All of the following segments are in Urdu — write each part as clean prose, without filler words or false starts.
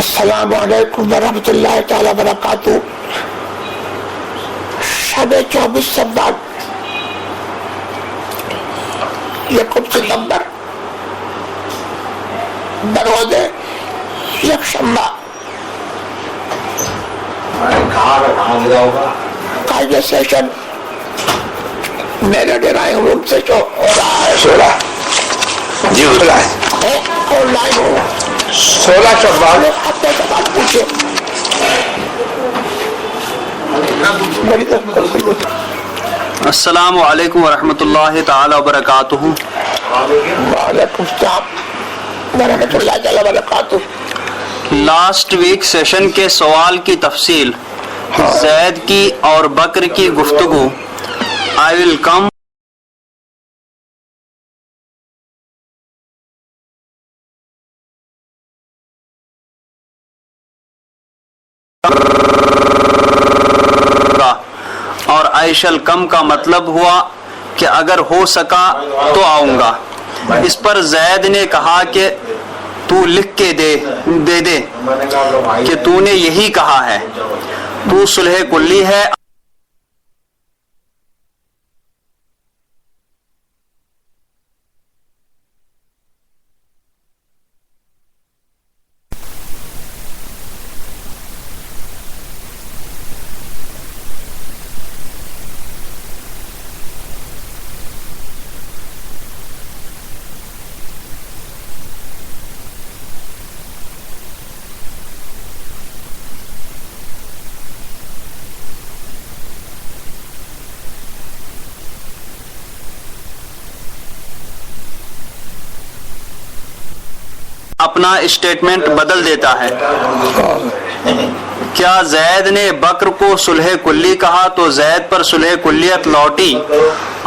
السلام علیکم ورحمۃ اللہ تعالی وبرکاتہ. شب 24 شوال یکم ستمبر بروز یکشنبہ کا یہ سیشن میرے ڈرائنگ روم سے جو ہو رہا ہے 16 جی آن لائن ہو 16 شوال. اپنے سوال پوچھے. السلام علیکم ورحمۃ اللہ تعالی وبرکاتہ. وعلیکم السلام ورحمۃ اللہ تعالی وبرکاتہ. لاسٹ ویک سیشن کے سوال کی تفصیل زید کی اور بکر کی گفتگو. آئی ول کم اور آئی شل کم کا مطلب ہوا کہ اگر ہو سکا تو آؤں گا. اس پر زید نے کہا کہ تو لکھ کے دے کہ تو نے یہی کہا ہے. تو صلح کلی ہے. اپنا اسٹیٹمنٹ بدل دیتا ہے. کیا زید نے بکر کو صلح کلی کہا تو زید پر صلح کلیت لوٹی؟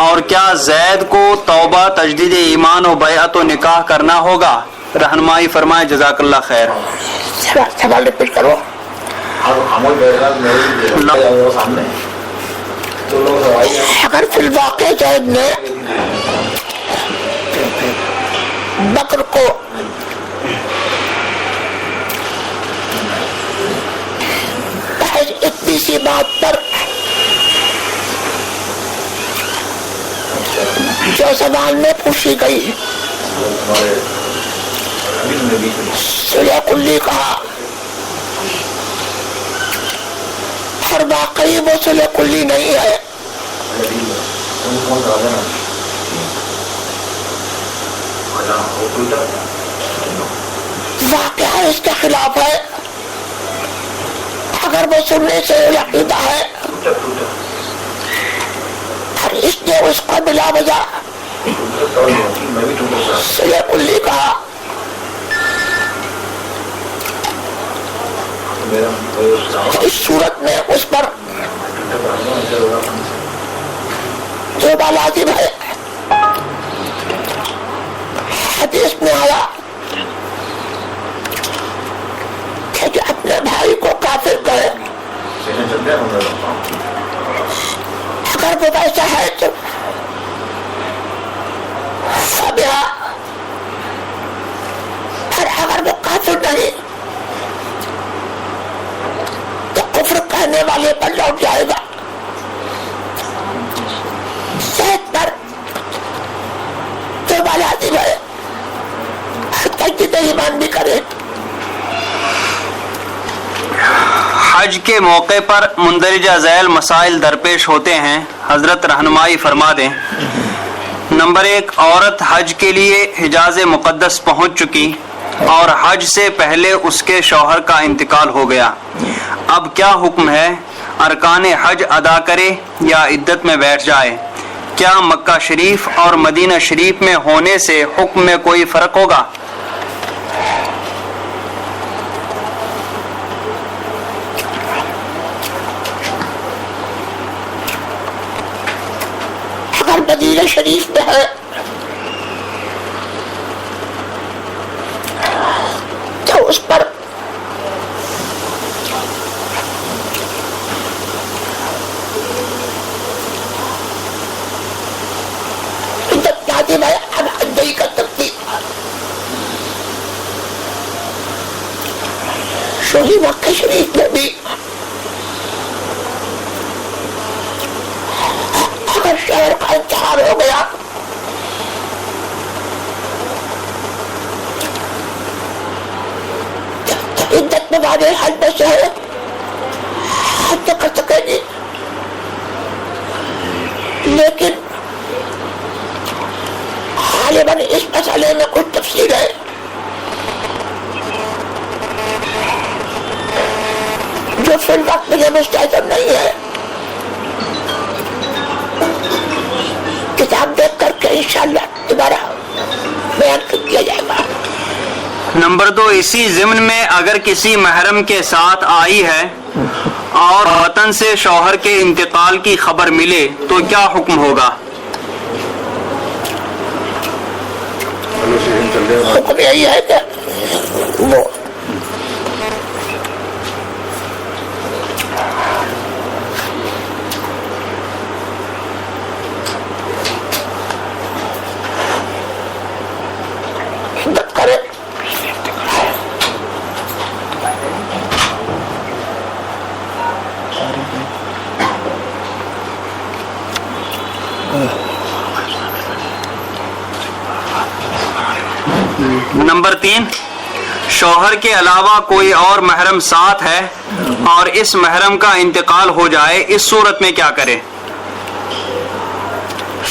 اور کیا زید کو توبہ تجدید ایمان و بیعت و نکاح کرنا ہوگا؟ رہنمائی فرمائے جزاک اللہ خیر. سوال ریپیٹ کرو. اگر فی الواقع زید نے بکر کو اتنی سی بات پر جو سوال میں پوچھی گئی صلح کلی کہا اور واقعی وہ صلح کلی نہیں ہے، واقعہ اس کے خلاف ہے. اگر وہ سننے سے عقیدہ ہے اور اس نے اس کو بلا وجہ صلح کلی کہا اس صورت میں اس پر توبہ لازم ہے. حدیث میں آیا کہ جو اپنے بھائی کو کافر کرے اگر وہ ویسا ہے تو فبیا، اور اگر وہ کافر نہیں تو کفر کہنے والے پر لوٹ جائے گا. صحت پر توبہ لازم ہے اور تجدید ایمان بھی کرے. حج کے موقع پر مندرجہ ذیل مسائل درپیش ہوتے ہیں. حضرت رہنمائی فرما دیں. نمبر 1، عورت حج کے لیے حجاز مقدس پہنچ چکی اور حج سے پہلے اس کے شوہر کا انتقال ہو گیا. اب کیا حکم ہے؟ ارکان حج ادا کرے یا عدت میں بیٹھ جائے؟ کیا مکہ شریف اور مدینہ شریف میں ہونے سے حکم میں کوئی فرق ہوگا؟ مدینہ شریف میں ہے تو اس پر لازم ہے اب ادائی کر سکتی. شوہی مکہ شریف میں بھی اگر شہر کا انتخاب ہو گیا تو عدت میں والے حج میں سے حج کر سکے گی، لیکن غالباً اس مسئلے میں کچھ تفصیل ہے جو فی الوقت مجھے مستحضر نہیں ہے، کتاب دیکھ کر کے انشاءاللہ دوبارہ بیان کیا جائے گا۔ نمبر 2، اسی ضمن میں اگر کسی محرم کے ساتھ آئی ہے اور وطن سے شوہر کے انتقال کی خبر ملے تو کیا حکم ہوگا؟ حکم یہی ہے کہ وہ عدت کرے۔ نمبر 3، شوہر کے علاوہ کوئی اور محرم ساتھ ہے اور اس محرم کا انتقال ہو جائے، اس صورت میں کیا کرے؟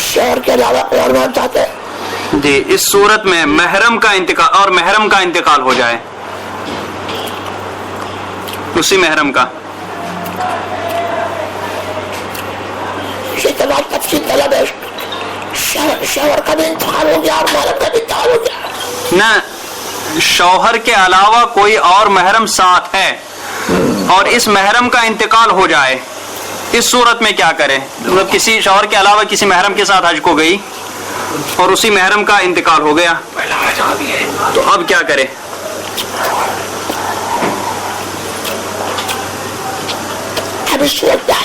شہر کے علاوہ کوئی اور محرم ساتھ ہے جی، اس صورت میں محرم کا انتقال ہو جائے، اسی محرم کا۔ یہ تمام تفصیل طلب ہے، شوہر کا بھی انتقال ہو گیا اور محرم کا بھی انتقال ہو گیا، نہ شوہر کے علاوہ کوئی اور محرم ساتھ ہے اور اس محرم کا انتقال ہو جائے، اس صورت میں کیا کرے؟ مطلب کسی شوہر کے علاوہ کسی محرم کے ساتھ حج کو گئی اور اسی محرم کا انتقال ہو گیا تو اب کیا کرے؟ اب اس صورت میں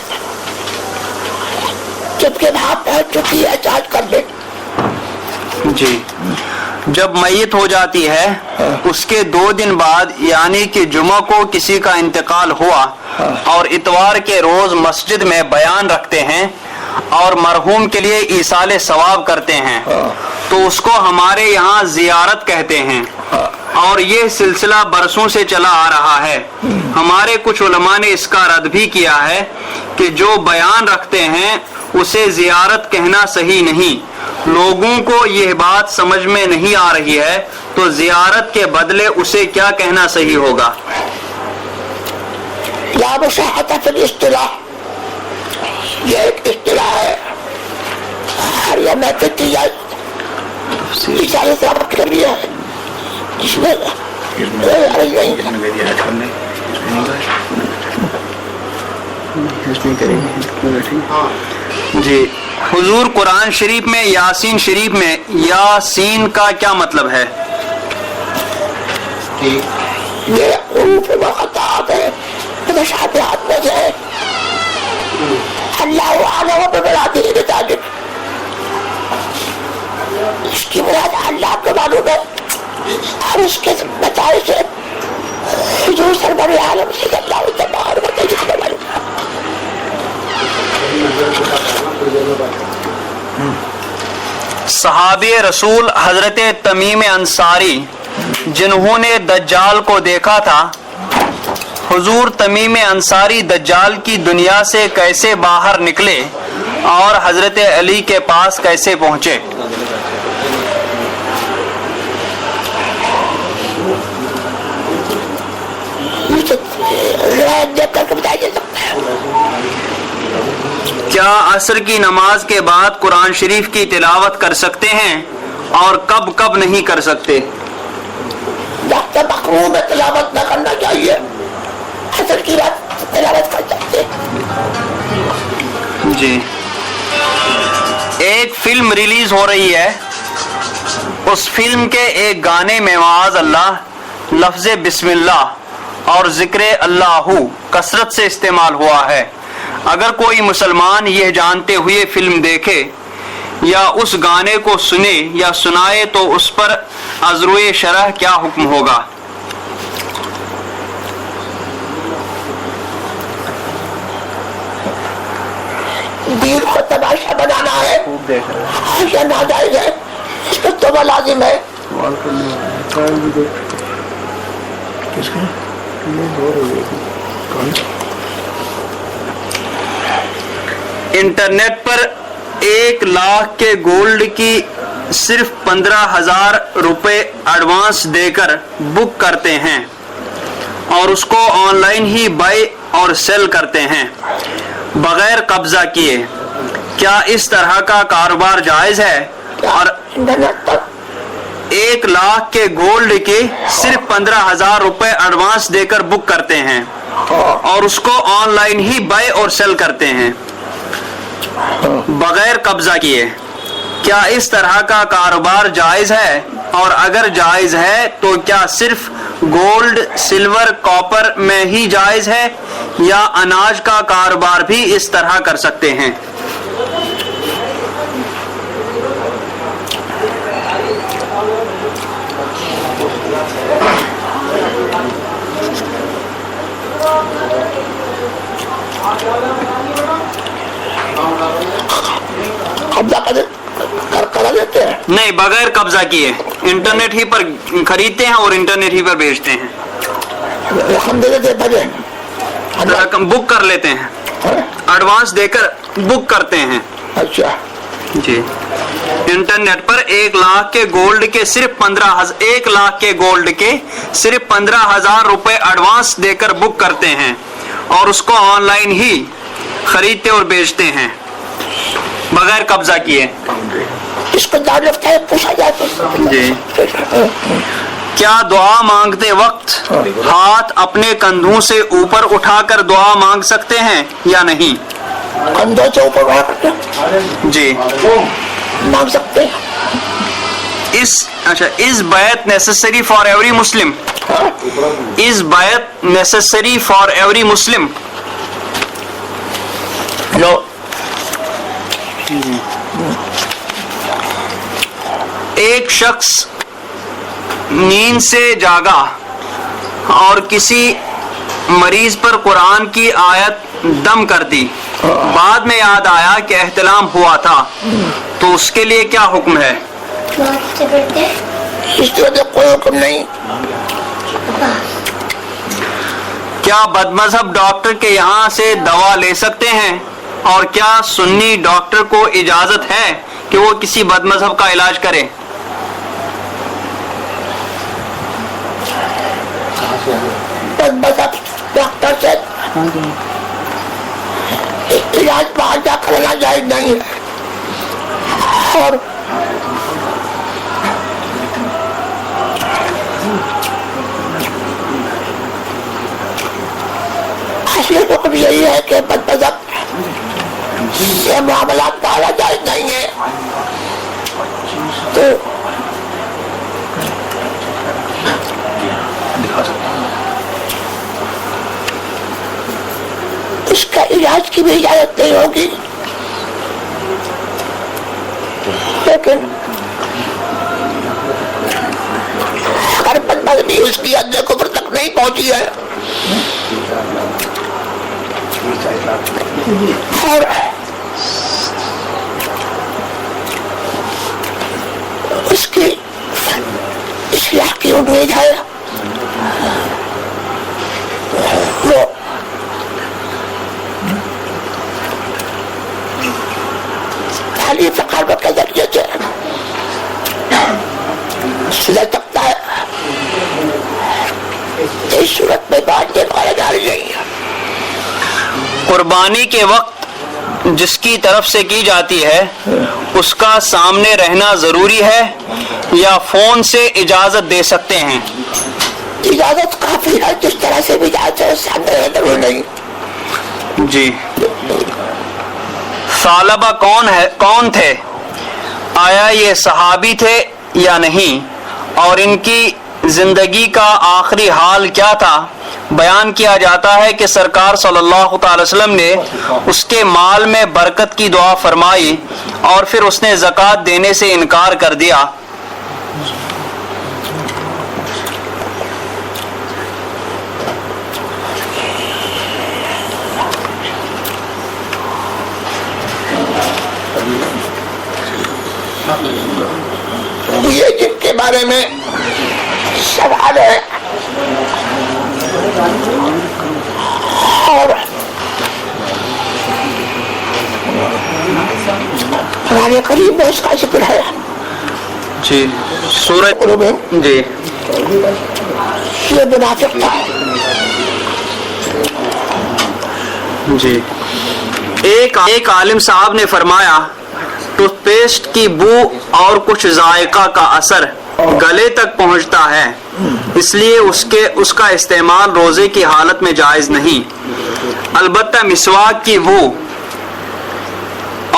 جبکہ وہاں پہنچ چکی ہے احتجاج کر لے۔ جی، جب میت ہو جاتی ہے اس کے 2 دن بعد یعنی کہ جمعہ کو کسی کا انتقال ہوا اور اتوار کے روز مسجد میں بیان رکھتے ہیں اور مرحوم کے لیے ایصال ثواب کرتے ہیں تو اس کو ہمارے یہاں زیارت کہتے ہیں، اور یہ سلسلہ برسوں سے چلا آ رہا ہے۔ ہمارے کچھ علماء نے اس کا رد بھی کیا ہے کہ جو بیان رکھتے ہیں اسے زیارت کہنا صحیح نہیں، لوگوں کو یہ بات سمجھ میں نہیں آ رہی ہے تو زیارت کے بدلے اسے کیا کہنا صحیح ہوگا؟ لا مشاحة فی الاصطلاح، یہ ایک اصطلاح ہے، ہر یہ میں کہتی ہے ایصال ثواب کر لیا ہے، اس میں جی، حضور قرآن شریف میں یاسین شریف میں یاسین کا کیا مطلب ہے؟ یہ حروف مقطعات ہے، متشابہات میں سے اللہ اعلم بمراده بذلك، اس کی مراد اللہ کو معلوم ہے اور اس کے بتائے سے حضور سرور عالم صلی اللہ علیہ وسلم کو معلوم ہے۔ صحابی رسول حضرت تمیم انصاری جنہوں نے دجال کو دیکھا تھا، حضور تمیم انصاری دجال کی دنیا سے کیسے باہر نکلے اور حضرت علی کے پاس کیسے پہنچے؟ کیا عصر کی نماز کے بعد قرآن شریف کی تلاوت کر سکتے ہیں اور کب کب نہیں کر سکتے؟ وقت مقروض میں تلاوت نہ کرنا چاہیے، عصر کی رات تلاوت کر سکتے۔ جی، ایک فلم ریلیز ہو رہی ہے، اس فلم کے ایک گانے میں معاذ اللہ لفظ بسم اللہ اور ذکر اللہ کثرت سے استعمال ہوا ہے۔ اگر کوئی مسلمان یہ جانتے ہوئے فلم دیکھے یا اس گانے کو سنے یا سنائے تو اس پر از روئے شرح کیا حکم ہوگا؟ دین کو تماشا بنانا ہے یا ناجائز ہے، اس پر توبہ لازم ہے. انٹرنیٹ پر 1 لاکھ کے گولڈ کی صرف 15,000 روپے ایڈوانس دے کر بک کرتے ہیں اور اس کو آن لائن ہی بائی اور سیل کرتے ہیں بغیر قبضہ کیے. کیا اس طرح کا کاروبار جائز ہے؟ اور انٹرنیٹ پر 1 لاکھ کے گولڈ کی صرف 15,000 روپے ایڈوانس دے کر بک کرتے ہیں اور اس کو آن لائن ہی بائی اور سیل کرتے ہیں بغیر قبضہ کیے. کیا اس طرح کا کاروبار جائز ہے؟ اور اگر جائز ہے تو کیا صرف گولڈ، سلور، کاپر میں ہی جائز ہے یا اناج کا کاروبار بھی اس طرح کر سکتے ہیں؟ قبضہ کرا دیتے ہیں. نہیں، بغیر قبضہ کیے انٹرنیٹ ہی پر خریدتے ہیں اور انٹرنیٹ ہی پر بیچتے ہیں. رقم دے دیتے بھجے رقم بک کر لیتے ہیں، ایڈوانس دے کر بک کرتے ہیں. اچھا جی. انٹرنیٹ پر 1 لاکھ کے گولڈ کے صرف 15,000 روپے ایڈوانس دے کر بک کرتے ہیں اور اس کو آن لائن ہی خریدتے اور بیچتے ہیں بغیر قبضہ کیے. اس کو دار لگتا ہے پوچھا جائے تو. جی. کیا دعا مانگتے وقت ہاتھ اپنے کندھوں سے اوپر اٹھا کر دعا مانگ سکتے ہیں یا نہیں؟ کندھوں سے اوپر اٹھا کر جی مانگ سکتے ہیں. Is bayat necessary for every Muslim? Is bayat necessary for every Muslim? نو. ایک شخص نیند سے جاگا اور کسی مریض پر قرآن کی آیت دم کر دی، بعد میں یاد آیا کہ احتلام ہوا تھا، تو اس کے لیے کیا حکم ہے؟ اس کی وجہ کوئی حکم نہیں. کیا بد مذہب ڈاکٹر کے یہاں سے دوا لے سکتے ہیں؟ اور کیا سنی ڈاکٹر کو اجازت ہے کہ وہ کسی بد مذہب کا علاج کرے؟ ڈاکٹر سے علاج باہر جا کرنا جائز نہیں ہے. اور اصل حکم یہی ہے کہ بد مذہب سے معاملات پایا جائز نہیں ہے. تو اس کا علاج کی بھی اجازت نہیں ہوگی. لیکن اگر بد مذہبی اس کی حد کفر تک نہیں پہنچی ہے اور اس کی اصلاح کی امید ہے، وہ تعلیم فقر کے ذریعے سے سدھر سکتا ہے. اس صورت میں بات یہ مانا جا رہی ہے. قربانی کے وقت جس کی طرف سے کی جاتی ہے اس کا سامنے رہنا ضروری ہے یا فون سے اجازت دے سکتے ہیں؟ اجازت کافی ہے، جس طرح سے بھی جاتے ہیں سامنے رہنا ضروری نہیں. جی. ثعلبہ کون تھے؟ آیا یہ صحابی تھے یا نہیں؟ اور ان کی زندگی کا آخری حال کیا تھا؟ بیان کیا جاتا ہے کہ سرکار صلی اللہ تعالی وسلم نے اس کے مال میں برکت کی دعا فرمائی اور پھر اس نے زکوٰۃ دینے سے انکار کر دیا. یہ جن کے بارے میں سوال ہے اور ہمارے قریب میں اس کا ذکر ہے جی سورہ جی یہ منافق تھا جی ایک عالم صاحب نے فرمایا ٹوتھ پیسٹ کی بو اور کچھ ذائقہ کا اثر گلے تک پہنچتا ہے، اس لیے اس کا استعمال روزے کی حالت میں جائز نہیں، البتہ مسواک کی بو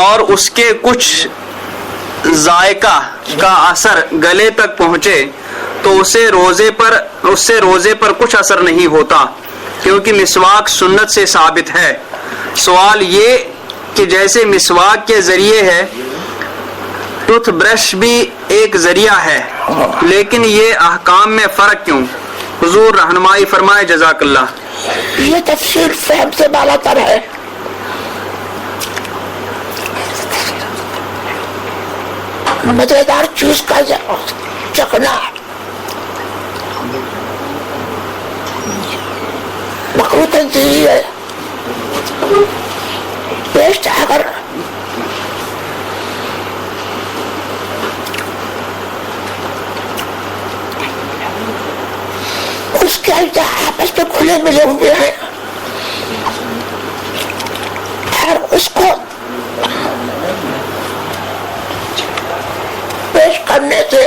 اور اس کے کچھ ذائقہ کا اثر گلے تک پہنچے تو اس سے روزے پر کچھ اثر نہیں ہوتا، کیونکہ مسواک سنت سے ثابت ہے۔ سوال یہ کہ جیسے مسواک کے ذریعے ہے، ٹوتھ برش بھی ایک ذریعہ ہے، لیکن یہ احکام میں فرق کیوں؟ حضور رہنمائی فرمائے جزاک اللہ۔ یہ تفسیر فہم سے بالا تر ہے۔ مزیدار چیز کا چکنا مکروہ تنزیہی ہے۔ پیسٹ اگر اس کے اجزاء آپس میں کھلے ملے ہوئے ہیں اور اس کو پیش کرنے سے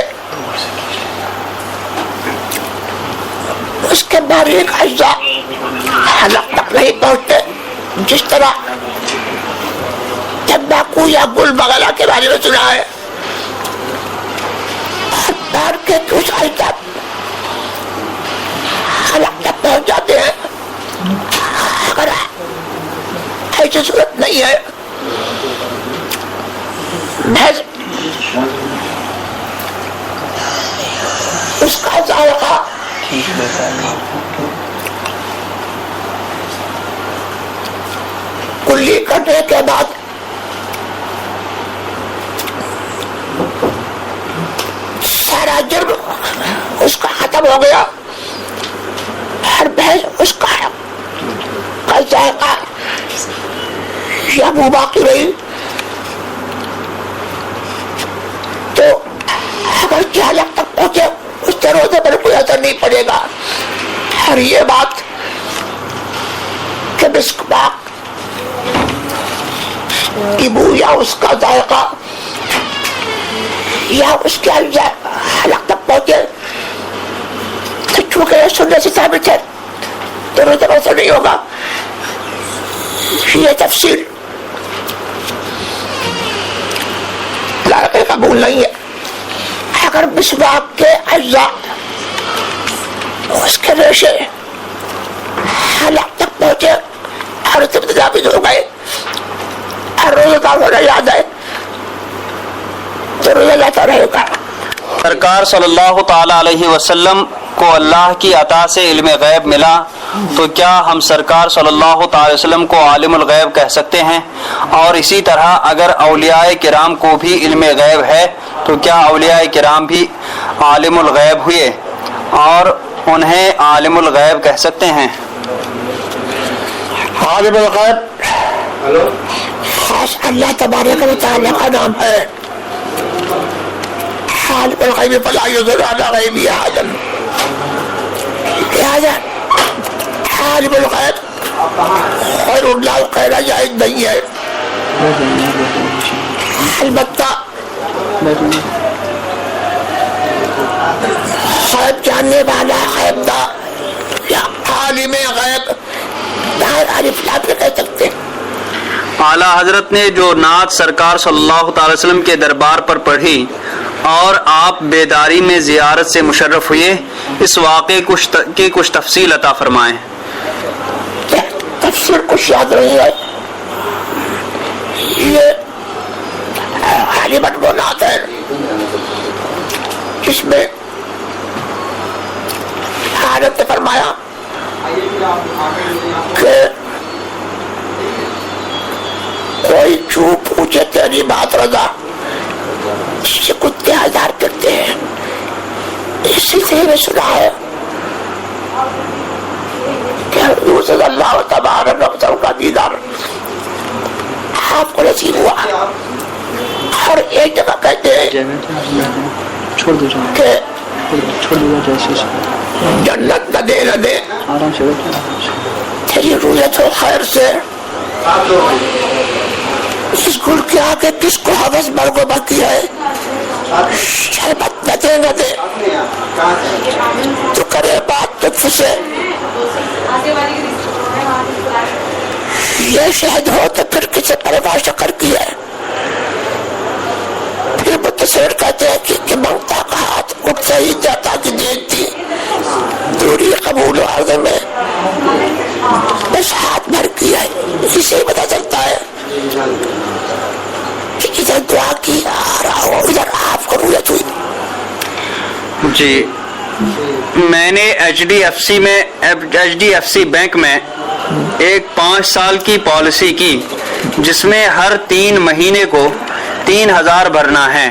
اس کے باریک اجزاء حلق تک نہیں پہنچتے، جس طرح تمباکو یا گل بغلہ کے بارے میں سنا ہے، پار کے کچھ اجزاء حلق تک پہنچ جاتے ہیں۔ اگر ایسی صورت نہیں ہے، محض اس کا ذائقہ کلی کرنے کے بعد سارا جرم اس کا ختم ہو گیا، ہر بحث اس کا ذائقہ یا وہ باقی رہی، تو اگر حلق تک پہنچے اس سے روزے پر کوئی اثر نہیں پڑے گا۔ اور یہ بات کہ مسواک کی بو یا اس کا ذائقہ یا اس کے حلق تک پہنچے تو چونکہ یہ سننے سے ثابت ہے تو روزے پر اثر نہیں ہوگا۔ یہ تفصیل لائق قبول نہیں ہے۔ اگر مسواک کے اجزاء اس کے ریشے حلق تک پہنچے اور اس سے ثابت ہو گئے اور روزہ دار ہونا یاد ہے تو روزہ لاتا رہے گا۔ سرکار صلی اللہ تعالی علیہ وسلم کو اللہ کی عطا سے علم غیب ملا، تو کیا ہم سرکار صلی اللہ تعالی وسلم کو عالم الغیب کہہ سکتے ہیں؟ اور اسی طرح اگر اولیاء کرام کو بھی علم غیب ہے تو کیا اولیاء کرام بھی عالم الغیب ہوئے اور انہیں عالم الغیب کہہ سکتے ہیں؟ عالم الغیب خاص اللہ تبارک و تعالی کا نام ہے۔ عالم الغیب فلا یظہر علی غیبہ احدا، لہذا عالم الغیب خیر اللہ خیر جائز نہیں ہے۔ البتہ غیب جاننے والا غیب دان یا عالم غیب الف لام پہ کہہ سکتے ہیں۔ اعلیٰ حضرت نے جو نعت سرکار صلی اللہ تعالی وسلم کے دربار پر پڑھی اور آپ بیداری میں زیارت سے مشرف ہوئے، اس واقعے کی کچھ تفصیل عطا فرمائیں۔ تفصیل کچھ یاد نہیں ہے، یہ غالباً وہ نعت ہے جس میں حضرت نے فرمایا کہ کوئی جو پوچھے تیری بات رضا یہ کتے ہزار کرتے ہیں. اس سلسلے میں سنا ہے کہ حضور صلی اللہ تبارک و تعالی کا دیدار آپ کو نصیب ہوا. اور ایک جگہ کہتے ہیں کہ جنت نہ دے نہ دے تیری رویت و خیر سے اس گل کے آگے کس کو حوث برگو باقی ہے. شربت نہ دے نہ دے تو کرے بات لطف سے. یہ شہد ہو تو پھر کسے پرواہ شکر کی ہے. پھر متصور کہتے ہیں کہ منگتا کا ہاتھ اٹھتا ہی جاتا کی دید تھی دوری قبول و عرض میں بس ہاتھ بھر کیا ہے. اسے پتا چلتا ہے کہ ادھر دعا کی آ رہا ہو ادھر آپ کو رویت ہوئی. جی میں نے H D F C bank میں ایک 5 سال کی پالیسی کی جس میں ہر 3 مہینے کو 3,000 بھرنا ہے.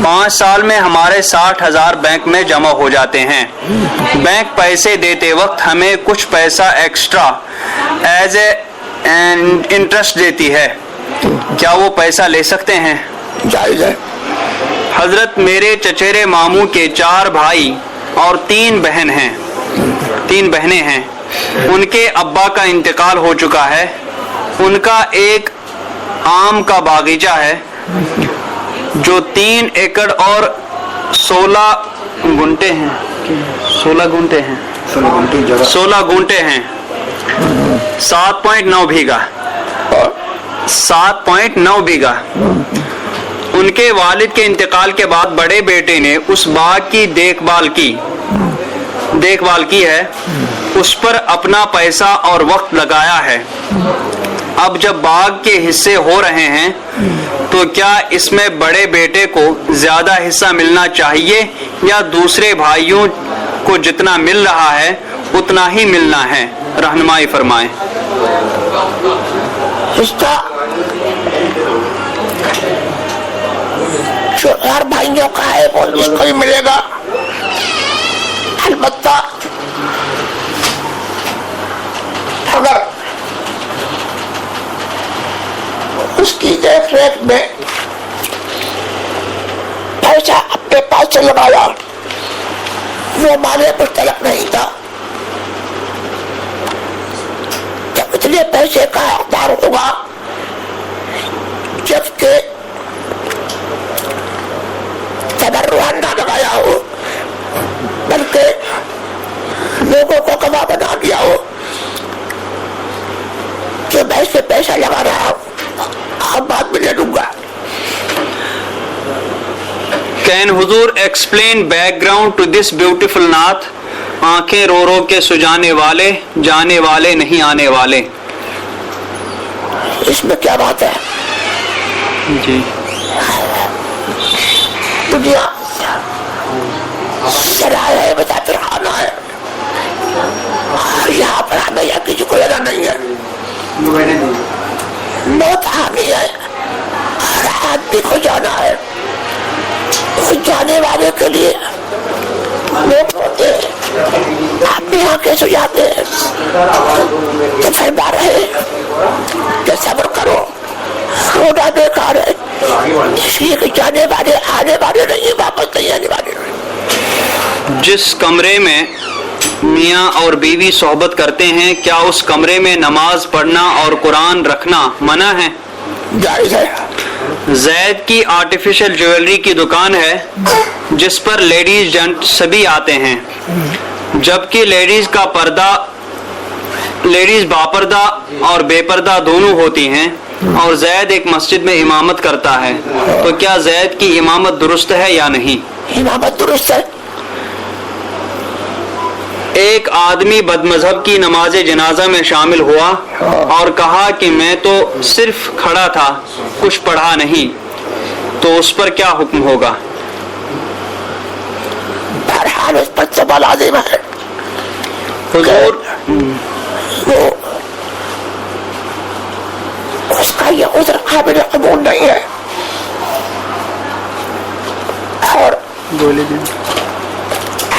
5 سال میں ہمارے 60,000 بینک میں جمع ہو جاتے ہیں. بینک پیسے دیتے وقت ہمیں کچھ پیسہ ایکسٹرا ایز اے انٹرسٹ دیتی ہے. کیا وہ پیسہ لے سکتے ہیں؟ جائز ہے. حضرت میرے چچیرے ماموں کے 4 بھائی اور 3 بہنیں ہیں. ان کے ابا کا انتقال ہو چکا ہے. ان کا ایک آم کا باغیچہ ہے جو 3 ایکڑ اور 16 گھنٹے ہیں 7.9 بیگھا. ان کے والد کے انتقال کے بعد بڑے بیٹے نے اس باغ کی دیکھ بھال کی ہے. اس پر اپنا پیسہ اور وقت لگایا ہے. اب جب باغ کے حصے ہو رہے ہیں تو کیا اس میں بڑے بیٹے کو زیادہ حصہ ملنا چاہیے یا دوسرے بھائیوں کو جتنا مل رہا ہے اتنا ہی ملنا ہے؟ رہنمائی فرمائیں. حصہ جو ہر بھائیوں کا ہے وہ اس کو ہی ملے گا. البتہ اگر اس کی دیکھ ریکھ میں پیسہ اپنے پاس سے لگایا وہ مالے پر طلب نہیں تھا جب اتنے پیسے کا اقدار ہوگا جبکہ تبرعاً نہ لگایا ہو بلکہ لوگوں کو کما بنا دیا ہو کہ میں اس پہ پیسہ لگا رہا ہوں اب بعد میں لے لوں گا. Can Huzur explain background to this beautiful naat? آنکھیں رو رو کے سجانے والے جانے والے نہیں آنے والے. اس میں کیا بات ہے؟ جی دنیا سرائے ہے مسافر خانہ ہے. یہاں پر ہمیں یا کسی کو لینا نہیں ہے. موت حامی ہے اور آدمی کو جانا ہے. جانے والے کے لیے لوگ روتے ہیں آپ یہاں کیسے جاتے ہیں تو فرما رہے کہ صبر کرو رونا بیکار ہے اس لیے کہ جانے والے آنے والے نہیں واپس نہیں آنے والے. جس کمرے میں میاں اور بیوی صحبت کرتے ہیں کیا اس کمرے میں نماز پڑھنا اور قرآن رکھنا منع ہے؟ جائز ہے. زید کی آرٹیفیشل جیولری کی دکان ہے جس پر لیڈیز جنٹ سبھی آتے ہیں جبکہ لیڈیز باپردہ اور بے پردہ دونوں ہوتی ہیں اور زید ایک مسجد میں امامت کرتا ہے تو کیا زید کی امامت درست ہے یا نہیں؟ امامت درست ہے. ایک آدمی بد مذہب کی نماز جنازہ میں شامل ہوا اور کہا کہ میں تو صرف کھڑا تھا کچھ پڑھا نہیں تو اس پر کیا حکم ہوگا؟ بہرحال اس پر سب لازم ہے. حضور اس کا یہ عذر قابل قبول نہیں ہے.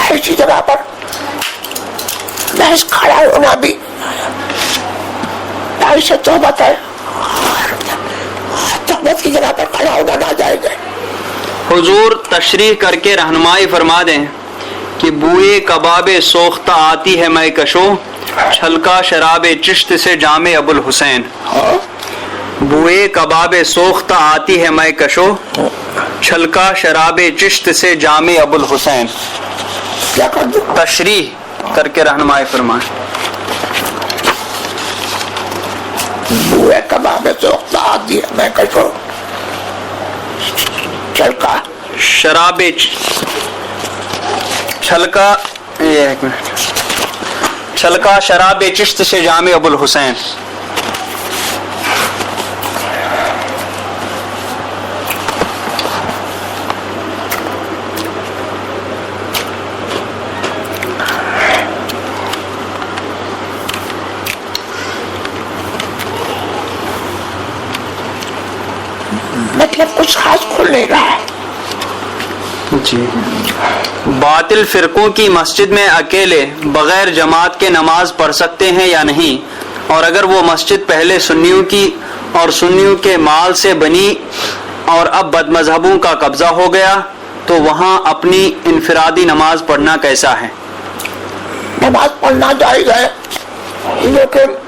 ایسی جگہ پر محض کھڑا ہونا بھی ایسے توبت ہے، توبت کی جگہ پر کھڑا ہونا ناجائز ہے۔ حضور تشریح کر کے رہنمائی فرما دیں کہ بوئے کباب سوختہ آتی ہے میں کشو، چھلکا شراب چشت سے جام ابو الحسین۔ بوئے کباب سوختہ آتی ہے میں کشو، چھلکا شراب چشت سے جام ابو الحسین۔ کیا کر دوں؟ تشریح کر کے رہنمائی فرمائیں۔ بوئے کباب سوختہ آتی ہے میں کشو، چھلکا شراب چھلکا ایک منٹ، چھلکا شراب چشت سے جام ابو الحسین۔ مطلب کچھ خاص کھل نہیں رہا ہے۔ جی، باطل فرقوں کی مسجد میں اکیلے بغیر جماعت کے نماز پڑھ سکتے ہیں یا نہیں؟ اور اگر وہ مسجد پہلے سنیوں کی اور سنیوں کے مال سے بنی اور اب بد مذہبوں کا قبضہ ہو گیا تو وہاں اپنی انفرادی نماز پڑھنا کیسا ہے؟ نماز پڑھنا جائز ہے، لیکن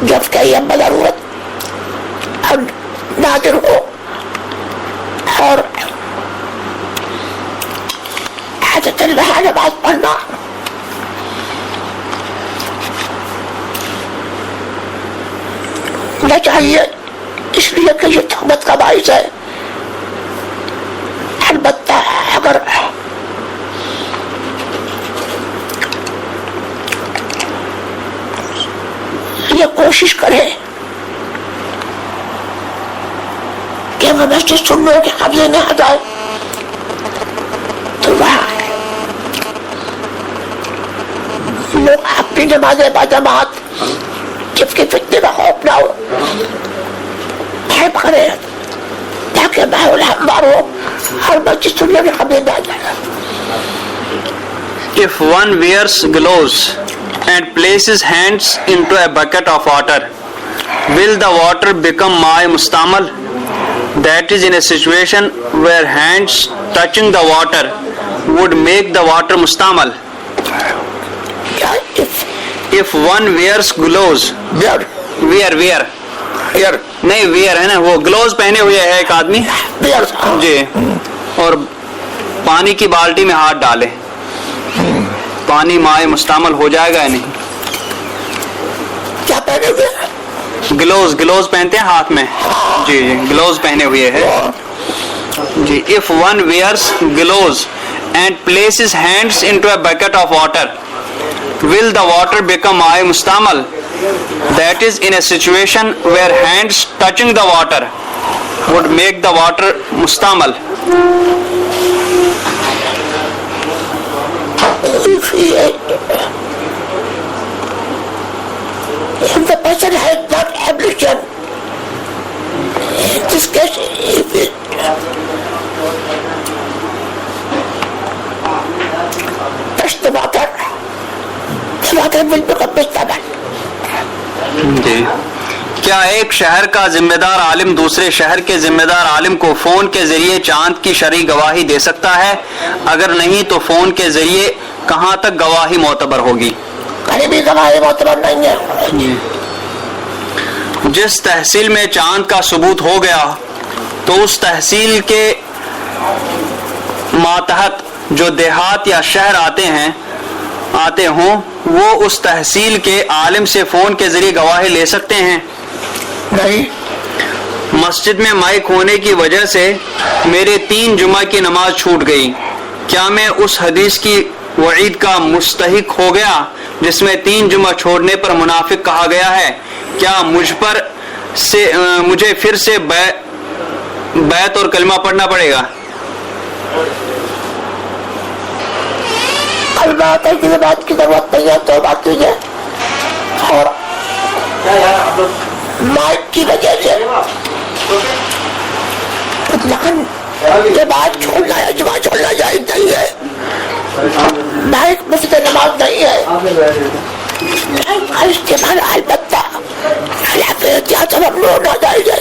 جب کہیں ضرورت اور نادر ہو اور حاجت اللہ نماز پڑھنا نہ چاہیے، اس لیے کہ یہ تہمت کا باعث ہے۔ البتہ اگر یہ کوشش کرے کہ وہ مسجد سننے کے قبضے میں آ جائے تو وہاں لوگ اپنی نمازیں باجماعت جب کہ فتنے کا خوف نہ ہو حفظ کرے تاکہ ماحول ہموار ہو اور مسجد سننے کے قبضے میں آ جائے۔ If one wears gloves and places hands into a bucket of water, will the water become ma'i mustamal? That is in a situation where hands touching the water would make the water mustamal. If one wears gloves, wear نہیں ویئر ہے نا، وہ گلوز پہنے ہوئے ہے ایک آدمی جی، اور پانی کی بالٹی میں ہاتھ ڈالے، پانی مائع مستعمل ہو جائے گا یا نہیں؟ کیا پہنے ہوئے؟ گلوز پہنتے ہیں ہاتھ میں جی جی، گلوز پہنے ہوئے ہے جی۔ If one wears gloves and places hands into a bucket of water, will the water become ma'i mustamal? That is in a situation where hands touching the water would make the water mustamal. If the person has not ablution, in this case, if it touch the water will become mustamal. جی، کیا ایک شہر کا ذمہ دار عالم دوسرے شہر کے ذمہ دار عالم کو فون کے ذریعے چاند کی شرعی گواہی دے سکتا ہے؟ اگر نہیں تو فون کے ذریعے کہاں تک گواہی معتبر ہوگی؟ کہیں بھی گواہی معتبر نہیں ہے۔ جس تحصیل میں چاند کا ثبوت ہو گیا تو اس تحصیل کے ماتحت جو دیہات یا شہر آتے ہوں وہ اس تحصیل کے عالم سے فون کے ذریعے گواہی لے سکتے ہیں؟ نہیں۔ مسجد میں مائک ہونے کی وجہ سے میرے 3 جمعہ کی نماز چھوٹ گئی، کیا میں اس حدیث کی وعید کا مستحق ہو گیا جس میں 3 جمعہ چھوڑنے پر منافق کہا گیا ہے؟ کیا مجھے پھر سے بیعت اور کلمہ پڑھنا پڑے گا؟ بات ہے کہ بات کی ضرورت نہیں ہے تو بات کیجیے، اور مائک کی وجہ سے لیکن جماعت چھوڑنا ہے، جماعت چھوڑنا جائز نہیں ہے، بھائی مفت نماز نہیں ہے، استعمال البتہ خلاف احتیاط ممنوع ناجائز ہے۔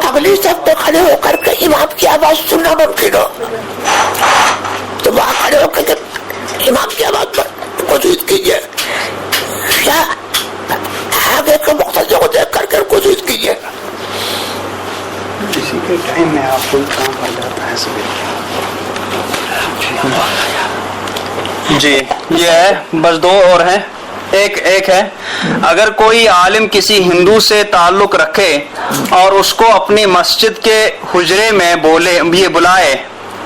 اگلی صف پہ کھڑے ہو کر کے امام کی آواز سننا ممکن ہو تو وہاں کھڑے ہو کر امام کی آواز پر وجود کیجیے، یا آگے کے مقتدی کو دیکھ کر کے وجود کیجیے۔ اسی کے ٹائم میں آپ کوئی کام کر جاتا ہے جی یہ ہے، بس دو اور ہیں، ایک ہے اگر کوئی عالم کسی ہندو سے تعلق رکھے اور اس کو اپنی مسجد کے حجرے میں بلائے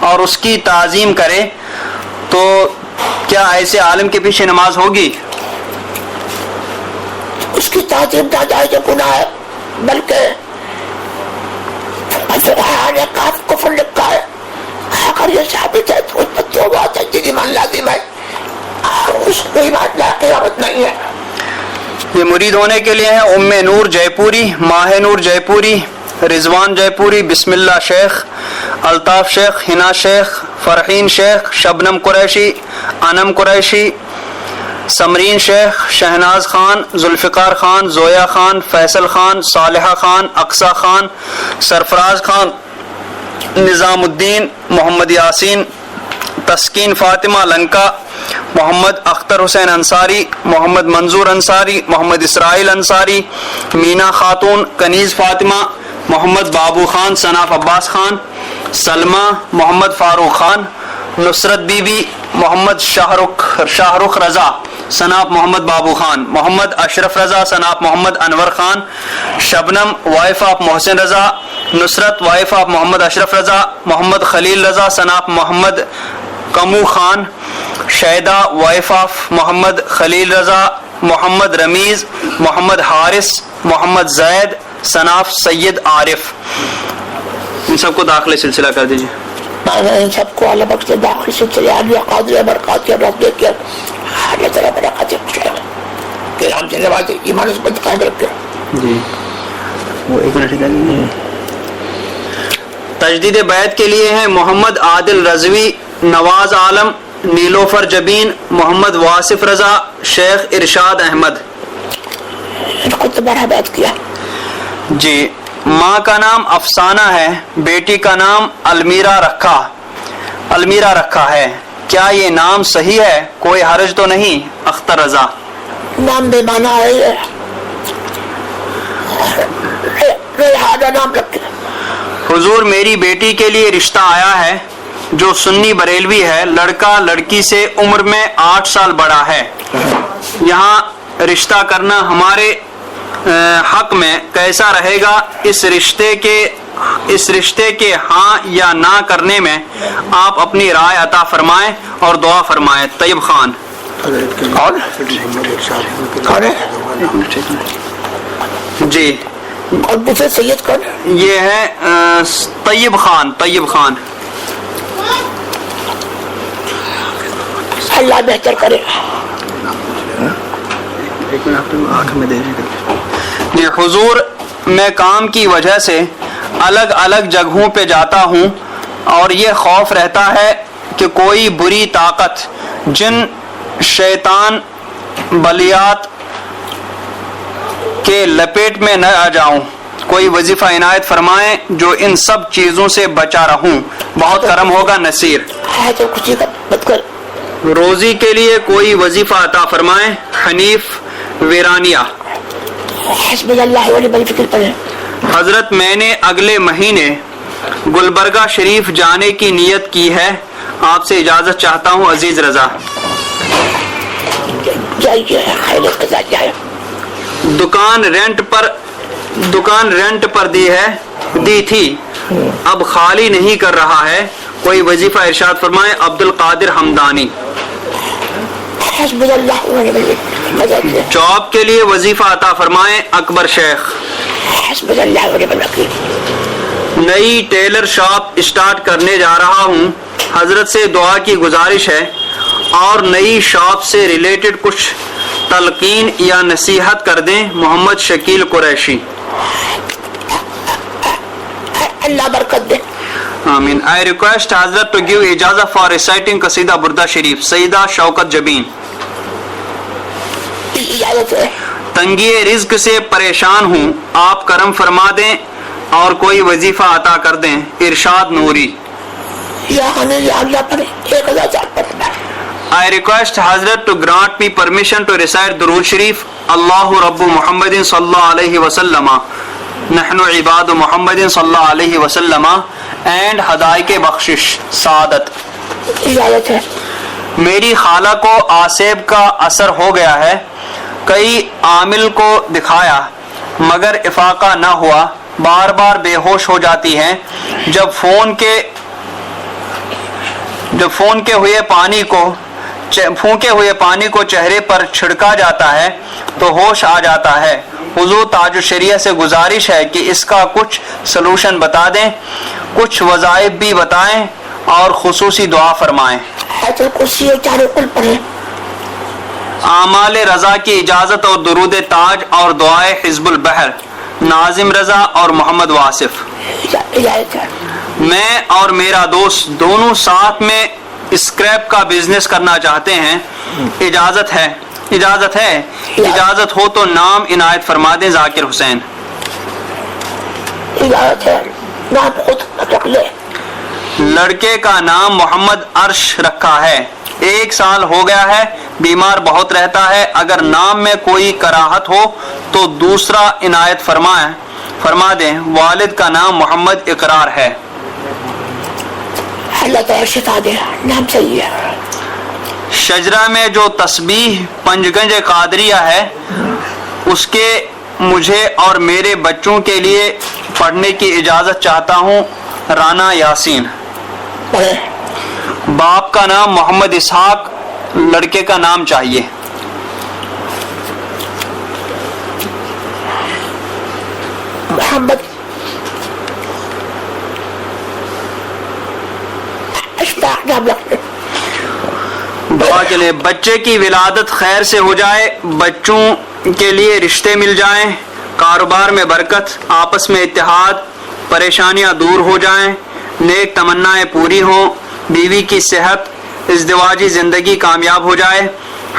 اور اس کی تعظیم کرے تو کیا ایسے عالم کے پیچھے نماز ہوگی؟ اس کی تعظیم ناجائز گناہ ہے، بلکہ نے کفر لکھا ہے، اگر یہ ثابت ہے تو اس پر توبہ تجدید ایمان لازم ہے، اس کو ایمان لا قیامت نہیں ہے۔ یہ مرید ہونے کے لیے ہیں ام نور جے پوری، ماہ نور جے پوری، رضوان جے پوری، بسم اللہ شیخ، الطاف شیخ، ہنا شیخ، فرحین شیخ، شبنم قریشی، انم قریشی، سمرین شیخ، شہناز خان، ذوالفقار خان، زویا خان، فیصل خان، صالحہ خان، اقصا خان، سرفراز خان، نظام الدین، محمد یاسین، تسکین فاطمہ لنکا، محمد اختر حسین انصاری، محمد منظور انصاری، محمد اسرائیل Ansari, Meena Khatoon, Kaneez Fatima, Mohammad Babu Khan, son of Abbas Khan, Salma, Mohammad Farooq Khan, Nusrat Bi Bi, Mohammad Shah Rukh Raza, son of Mohammad Babu Khan, Mohammad Ashraf Raza, son of Mohammad Anwar Khan, Shabnam wife of Mohsin Raza, Nusrat wife of Mohammad Ashraf Raza, Mohammad Khalil Raza, son of Mohammad Kamu Khan, Shaida wife of Mohammad Khalil Raza, Mohammad Ramiz, Mohammad Haris, Mohammad Zaid, son of Syed Arif. ان سب کو داخل سلسلہ کر دیجیے۔ ان سب کو اللہ بخش داخل سلسلے عالیہ قادریہ برکات رب دے کے اللہ تعالیٰ برکات خوشیاں کہ ہم سے نوازے، ایمان اس پر قائم رکھے۔ جی وہ ایک منٹ تجدید بیعت کے لیے ہیں محمد عادل رضوی، نواز عالم، نیلوفر جبین، محمد واصف رضا، شیخ ارشاد احمد۔ ان کو دوبارہ بیعت کیا۔ جی ماں کا نام افسانہ ہے، بیٹی کا نام المیرا رکھا ہے، کیا یہ نام صحیح ہے؟ کوئی حرج تو نہیں؟ اختر رضا۔ نام بے معنی ہے، ریحانہ نام رکھے۔ حضور میری بیٹی کے لیے رشتہ آیا ہے جو سنی بریلوی ہے، لڑکا لڑکی سے عمر میں 8 سال بڑا ہے، یہاں رشتہ کرنا ہمارے حق میں کیسا رہے گا؟ اس رشتے کے ہاں یا نہ کرنے میں آپ اپنی رائے عطا فرمائیں اور دعا فرمائیں۔ طیب خان۔ جی اور مجھے سید کون؟ یہ ہے طیب خان۔ اللہ بہتر کرے۔ جی حضور میں کام کی وجہ سے الگ الگ جگہوں پہ جاتا ہوں اور یہ خوف رہتا ہے کہ کوئی بری طاقت، جن، شیطان، بلیات کے لپیٹ میں نہ آ جاؤں۔ کوئی وظیفہ عنایت فرمائیں جو ان سب چیزوں سے بچا رہوں، بہت کرم ہوگا نصیر۔ روزی کے لیے کوئی وظیفہ عطا فرمائیں۔ حنیف ویرانیہ۔ حضرت میں نے اگلے مہینے گلبرگہ شریف جانے کی نیت کی ہے، آپ سے اجازت چاہتا ہوں عزیز رضا۔ دکان رینٹ پر دی تھی، اب خالی نہیں کر رہا ہے، کوئی وظیفہ ارشاد فرمائے۔ عبد القادر حمدانی۔ جاب کے لیے وظیفہ عطا فرمائیں۔ اکبر شیخ۔ نئی ٹیلر شاپ اسٹارٹ کرنے جا رہا ہوں، حضرت سے دعا کی گزارش ہے اور نئی شاپ سے ریلیٹڈ کچھ تلقین یا نصیحت کر دیں۔ محمد شکیل قریشی۔ اللہ برکت دے. Amin. I request Hazrat to give ijazah for reciting Qasida Burda Sharif. Sayyida Shaukat Jabin. اجازت ہے. تنگی رزق سے پریشان ہوں, آپ کرم فرما دیں اور کوئی وظیفہ عطا کر دیں. ارشاد نوری. یا ہمیں یا اللہ پر 1000 پڑھنا ہے. I request Hazrat to grant me permission to recite Durood Sharif. Allahu Rabbu Muhammadin sallallahu alayhi wa sallama. Nahnu ibadu Muhammadin sallallahu alayhi wa sallama. And ہدایت بخشش سعادت. اجازت ہے. میری خالہ کو آسیب کا اثر ہو گیا ہے, کئی عامل کو دکھایا مگر افاقہ نہ ہوا, بار بار بے ہوش ہو جاتی ہیں. جب فون کے ہوئے پانی کو چہرے پر چھڑکا جاتا ہے تو ہوش آ جاتا ہے. حضور تاج الشریعہ سے گزارش ہے کہ اس کا کچھ سلوشن بتا دیں, کچھ وظائف بھی بتائیں اور خصوصی دعا فرمائیں. آیت الکرسی چاروں کل پڑھیں. اعمال رضا کی اجازت اور درود تاج اور دعائے حزب البحر. ناظم رضا اور محمد واصف. اجازت ہے. میں اور میرا دوست دونوں ساتھ میں اسکریپ کا بزنس کرنا چاہتے ہیں. اجازت ہے. اجازت ہو تو نام عنایت فرما دیں. ذاکر حسین. اجازت ہے. نام خود رکھ لے. لڑکے کا نام محمد عرش رکھا ہے, 1 سال ہو گیا ہے, بیمار بہت رہتا ہے. اگر نام میں کوئی کراہت ہو تو دوسرا عنایت فرما دیں. والد کا نام محمد اقرار ہے. اللہ تعالی شفا دے. نام صحیح ہے. شجرہ میں جو تسبیح پنجگنج قادریہ ہے اس کے مجھے اور میرے بچوں کے لیے پڑھنے کی اجازت چاہتا ہوں. رانا یاسین. باپ کا نام محمد اسحاق, لڑکے کا نام چاہیے. محمد اشتاق نام رکھ لے. دعا کے لیے بچے کی ولادت خیر سے ہو جائے, بچوں کے لیے رشتے مل جائیں, کاروبار میں برکت, آپس میں اتحاد, پریشانیاں دور ہو جائیں, نیک تمنائیں پوری ہوں, بیوی کی صحت, ازدواجی زندگی کامیاب ہو جائے,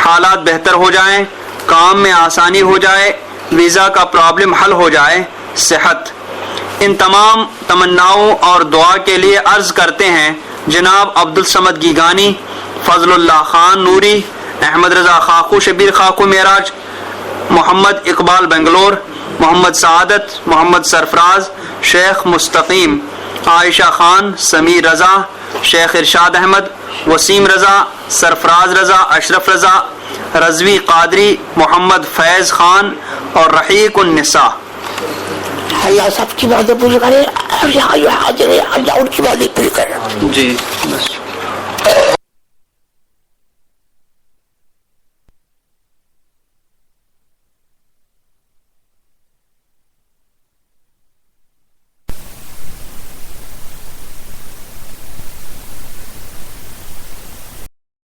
حالات بہتر ہو جائیں, کام میں آسانی ہو جائے, ویزا کا پرابلم حل ہو جائے, صحت. ان تمام تمناؤں اور دعا کے لیے عرض کرتے ہیں جناب عبدالصمد گیگانی, فضل اللہ خان نوری, احمد رضا خاکو شبیر خاکو معراج, محمد اقبال بنگلور, محمد سعادت, محمد سرفراز, شیخ مستقیم, عائشہ خان, سمیر رضا, شیخ ارشاد احمد, وسیم رضا, سرفراز رضا, اشرف رضا, رضوی قادری, محمد فیض خان اور رحیق النساء. اللہ سب کی باتیں پوری کرے. اللہ ان کی باتیں پوری کرے. جی بس.